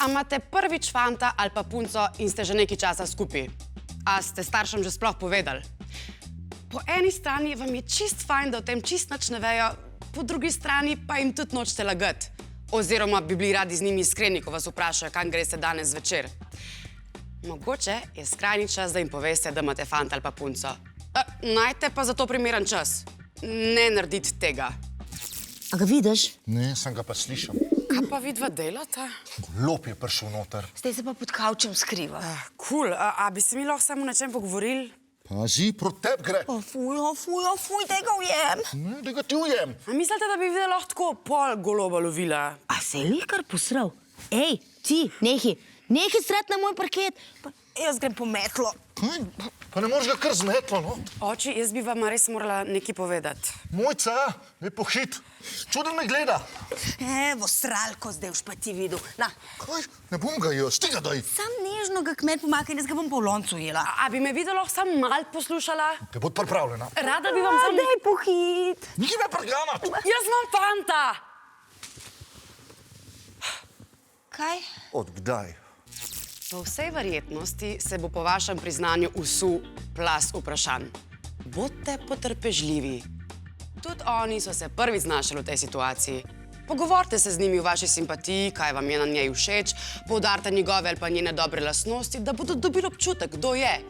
A imate prvič fanta ali pa punco in ste že nekaj časa skupaj? A ste staršem že sploh povedali? Po eni strani vam je čist fajn, da o tem čist nič ne vejo, po drugi strani pa jim tudi nočete lagati. Oziroma bi bili radi z njimi iskreni, ko vas vprašajo, kam greste danes zvečer. Mogoče je skrajni čas, da jim poveste, da imate fanta ali pa punco. Najte pa za to primeren čas. Ne narediti tega. A ga vidiš? Ne, sem ga pa slišal. Kaj pa vidva delata? Golob je prišel noter. Zdaj se pa pod kavčem skriva. Cool, a bi se mi lahko samo na čem pogovorili? Pazi, proti tebi gre. Fuj, da ga ujem. Ne, da ga ti ujem. A mislite, da bi videla lahko tako pol goloba lovila? A se je kar posral? Ej, ti, nehi strat na moj parket. Pa jaz grem po metlo. Kaj? Pa ne moreš ga kar z metlo, no? Oči, jaz bi vam res morala nekaj povedati. Mojca, ne pohit. Čuden me gleda. Evo, sralko zdaj už pa ti videl. Na, Kaj? Ne bom ga jaz, ti ga daj. sam nežno ga kmet pomakaj, jaz ga bom po loncu jela. A bi me videla lahko samo mal poslušala? Te bod pripravljena. Rada bi vam samo... Daj pohit. Niki me preganat. Jaz imam fanta! Kaj? Od kdaj? Po vsej verjetnosti se bo po vašem priznanju usul plaz vprašanj. Bodite potrpežljivi. Tudi oni so se prvi znašli v tej situaciji. Pogovorite se z njimi o vaši simpatiji, kaj vam je na njej všeč, poudarite njegove ali pa njene dobre lastnosti, da bodo dobili občutek, kdo je.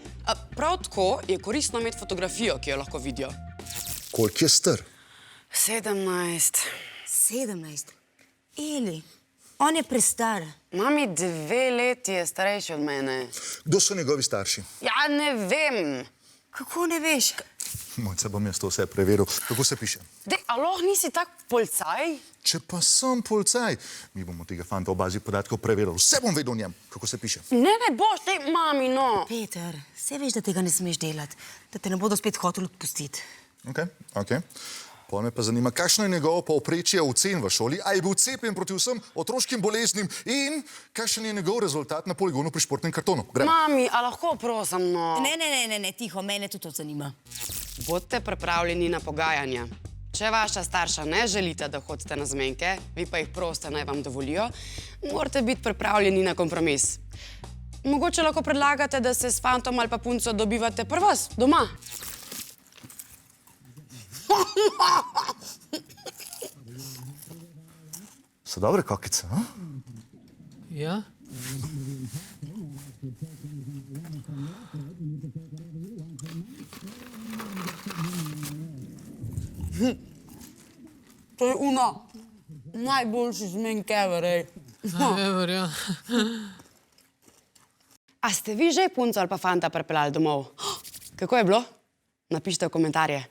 Prav tako je koristno imeti fotografijo, ki jo lahko vidijo. Koliko je star? 17. 17. Eli, on je prestar. Mami, 2 leti je starejši od mene. Kdo so njegovi starši? Ja, ne vem. Kako ne veš? Mojca, bom jaz to vse preveril. Kako se piše? Dej, aloh nisi tak policaj? Če pa sem policaj, mi bomo tega fanta v bazi podatkov preverili. Vse bom vedel o njem. Kako se piše? Ne boš, dej, mami, no. Peter, vse veš, da tega ne smeš delati, da te ne bodo spet hoteli odpustiti. Ok. Pa me pa zanima, kakšno je njegovo povprečje ocen v šoli, a je bil cepljen proti vsem otroškim boleznim in kakšen je njegov rezultat na poligonu pri športnem kartonu. Gremo. Mami, a lahko prosim, no? Ne, tiho, mene tudi to zanima. Bodite pripravljeni na pogajanja. Če vaša starša ne želite, da hodite na zmenke, vi pa jih prosite, naj vam dovolijo, morate biti pripravljeni na kompromis. Mogoče lahko predlagate, da se s fantom ali pa punco dobivate pri vas, doma. So dobre kakice, a? Ja? To je najboljši zmenk ever, ej. Ever, ja. A ste vi že punco ali pa fanta pripeljali domov? Kako je bilo? Napišite v komentarje.